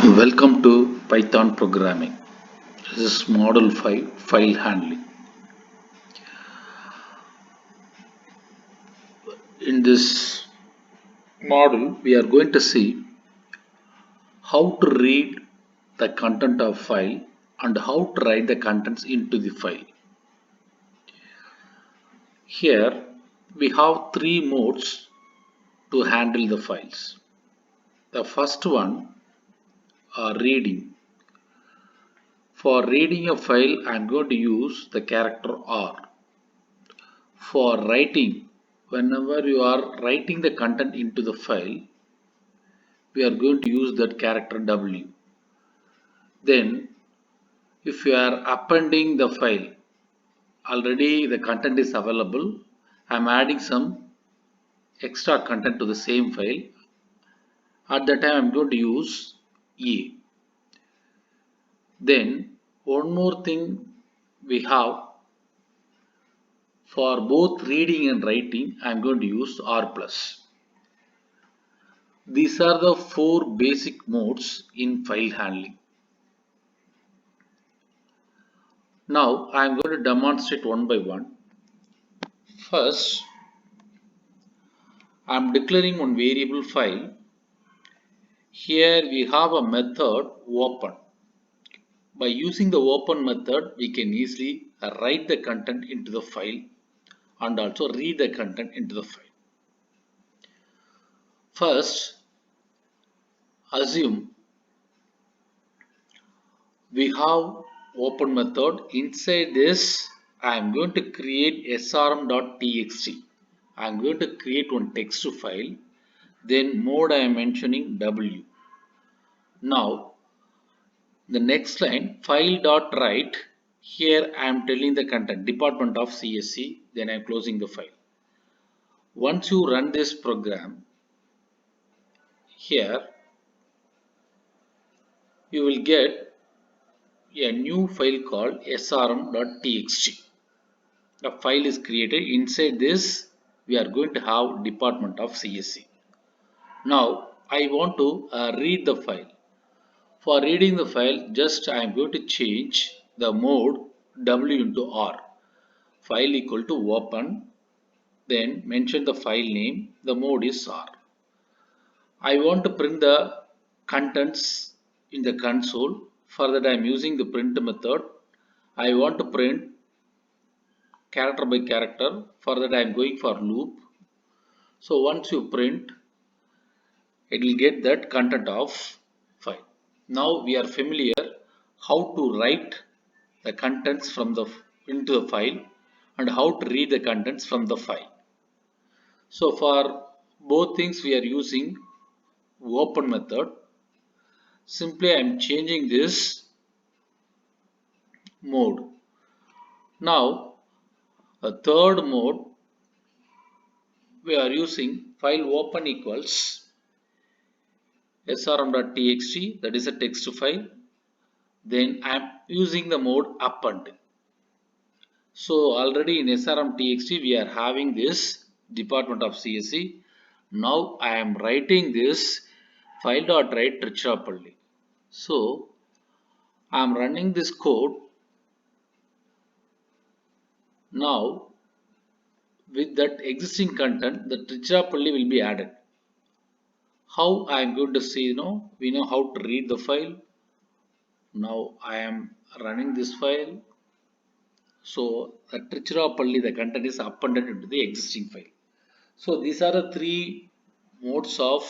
Welcome to Python programming. This is Model 5 file handling. In this model, we are going to see how to read the content of file and how to write the contents into the file. Here we have three modes to handle the files. The first one are reading. For reading a file, I am going to use the character R. For writing, whenever you are writing the content into the file, we are going to use that character W. Then, if you are appending the file, already the content is available. I am adding some extra content to the same file. At that time, I am going to use E. Then, one more thing we have for both reading and writing, I am going to use R plus. These are the four basic modes in file handling. Now I am going to demonstrate one by one. First, I am declaring one variable file. Here we have a method open. By using the open method, we can easily write the content into the file and also read the content into the file. First, assume we have open method. Inside this, I am going to create srm.txt. I am going to create one text file. Then mode I am mentioning W. Now the next line file.write. Here I am telling the content department of CSC. Then I am closing the file. Once you run this program, here you will get a new file called srm.txt. The file is created. Inside this we are going to have department of CSC. Now I want to read the file. For reading the file, just I am going to change the mode W into R. File equal to open. Then mention the file name. The mode is R. I want to print the contents in the console. For that I am using the print method. I want to print character by character. For that I am going for loop. So once you print, it will get that content of file. Now we are familiar how to write the contents from the into the file and how to read the contents from the file. So for both things we are using open method. Simply I am changing this mode. Now a third mode we are using file open equals srm.txt, that is a text file. Then I am using the mode append. So already in srm.txt we are having this department of CSC. Now I am writing this file.write Trichapalli. So I am running this code. Now with that existing content, the Trichapalli will be added. How I am going to see, we know how to read the file. Now I am running this file. So the Trichapalli, the content is appended into the existing file. So these are the three modes of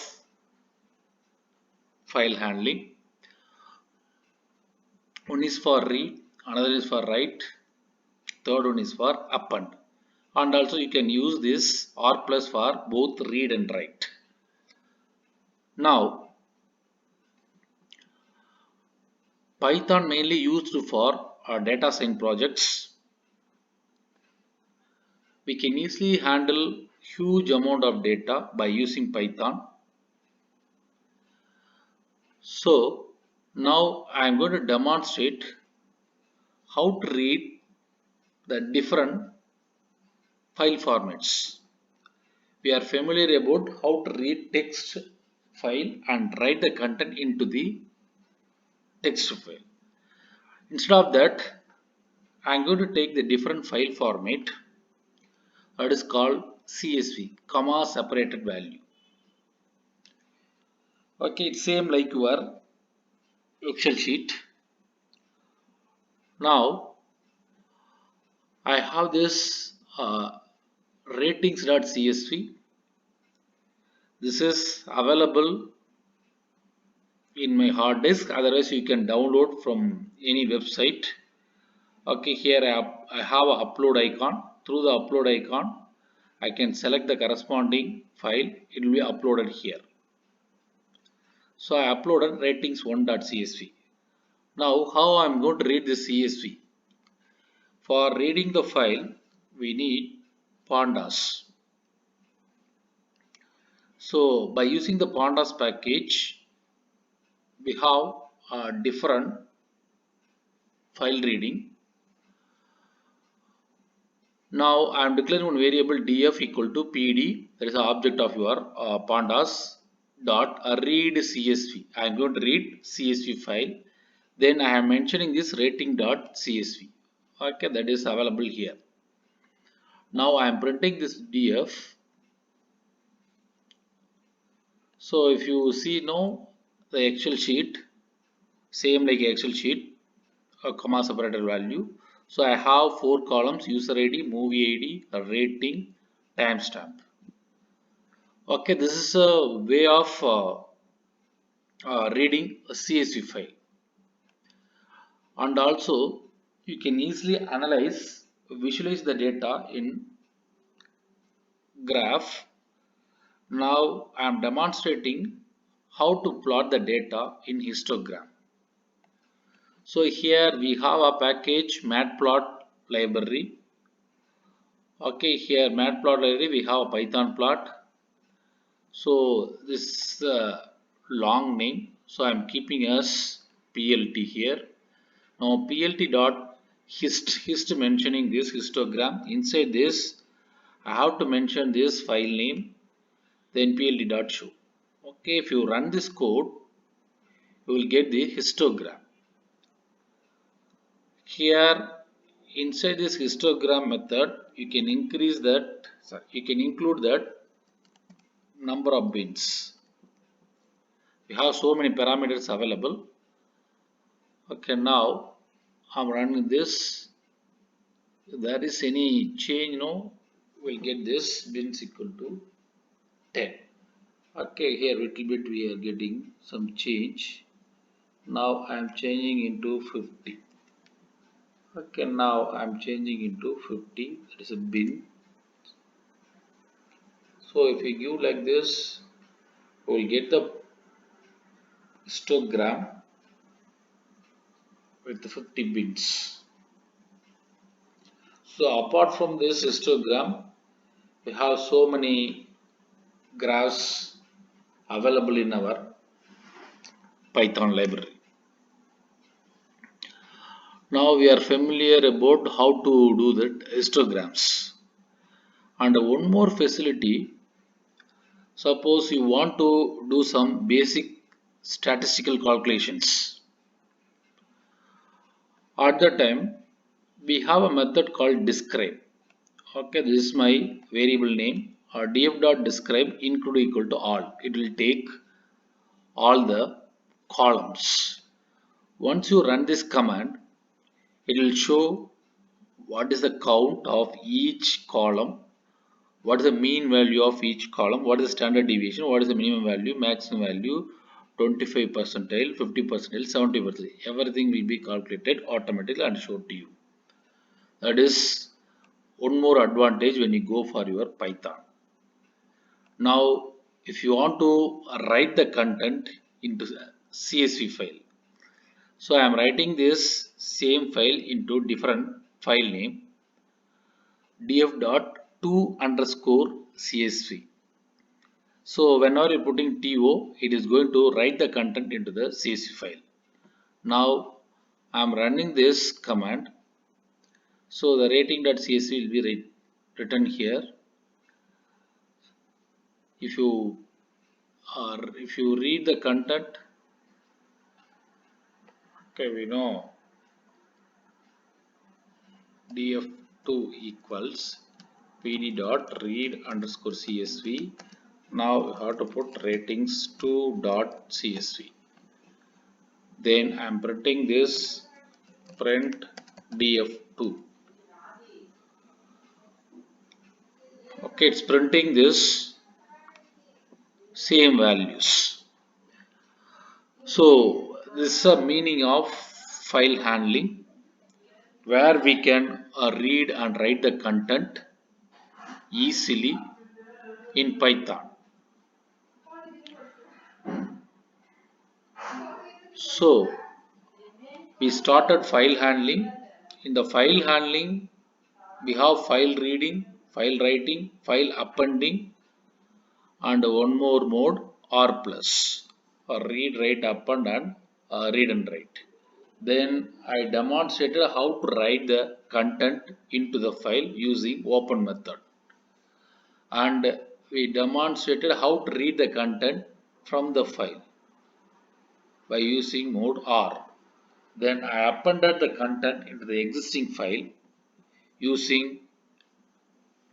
file handling. One is for read, another is for write, third one is for append. And also you can use this R plus for both read and write. Now Python mainly used for data science projects. We can easily handle huge amount of data by using Python. So now I am going to demonstrate how to read the different file formats. We are familiar about how to read text file and write the content into the text file. Instead of that, I'm going to take the different file format that is called CSV, comma separated value. Okay, it's same like your Excel sheet. Now I have this ratings.csv. This is available in my hard disk. Otherwise, you can download from any website. Okay, here I have a upload icon. Through the upload icon, I can select the corresponding file. It will be uploaded here. So I uploaded ratings1.csv. Now, how I am going to read this CSV? For reading the file, we need pandas. So by using the pandas package, we have a different file reading. Now I am declaring one variable df equal to pd, that is the object of your pandas dot read csv. I am going to read csv file. Then I am mentioning this rating dot csv. Okay, that is available here. Now I am printing this df. So if you see now the Excel sheet, same like Excel sheet, a comma separated value. So I have four columns: user ID, movie ID, rating, timestamp. Okay, this is a way of reading a CSV file, and also you can easily analyze, visualize the data in graph. Now I am demonstrating how to plot the data in histogram. So here we have a package matplot library. Okay, here matplot library we have a Python plot. So this is a long name. So I'm keeping as PLT here. Now PLT dot hist mentioning this histogram. Inside this I have to mention this file name, then PLT dot show. Okay, if you run this code, you will get the histogram. Here inside this histogram method, you can increase that, you can include that number of bins. We have so many parameters available. Okay, now I'm running this. If there is any change, no, we'll get this bins equal to 10. Okay, here little bit we are getting some change. Now I am changing into 50. Okay, now I am changing into 50. That is a bin. So if we give like this, we will get the histogram with the 50 bins. So apart from this histogram, we have so many graphs available in our Python library. Now we are familiar about how to do the histograms. And one more facility, suppose you want to do some basic statistical calculations. At the time, we have a method called describe. Okay, this is my variable name. Df.describe include equal to all. It will take all the columns. Once you run this command, it will show what is the count of each column, what is the mean value of each column, what is the standard deviation, what is the minimum value, maximum value, 25 percentile, 50 percentile, 70 percentile. Everything will be calculated automatically and shown to you. That is one more advantage when you go for your Python. Now, if you want to write the content into CSV file, so I am writing this same file into different file name df.to underscore CSV. So whenever you're putting TO, it is going to write the content into the CSV file. Now I am running this command. So the rating.csv will be written here. If you read the content, Okay, we know df2 equals pd dot read underscore csv. Now we have to put ratings 2 dot csv. Then I'm printing this print df2. Okay, it's printing this same values. So this is a meaning of file handling, where we can read and write the content easily in Python. So we started file handling. In the file handling, we have file reading, file writing, file appending, and one more mode R plus, or read, write, append, and read and write. Then I demonstrated how to write the content into the file using open method, and we demonstrated how to read the content from the file by using mode R. Then I appended the content into the existing file using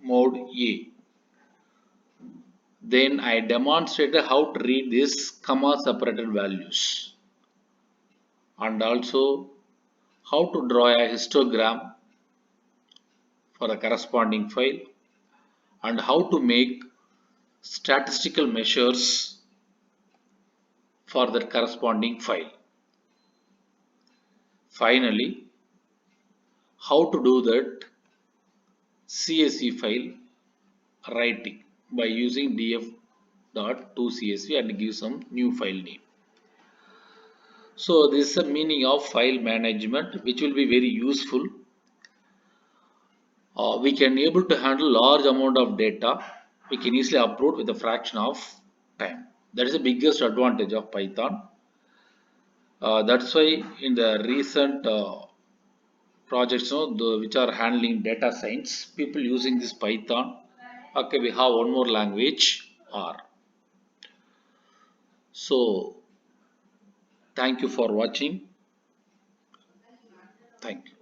mode A. Then I demonstrated how to read these comma separated values, and also how to draw a histogram for the corresponding file, and how to make statistical measures for the corresponding file. Finally, how to do that CSV file writing by using df.tocsv and give some new file name. So this is the meaning of file management, which will be very useful. We can able to handle large amount of data. We can easily upload with a fraction of time. That is the biggest advantage of Python. That's why in the recent projects, which are handling data science, people using this Python. Okay, we have one more language R. So thank you for watching. Thank you.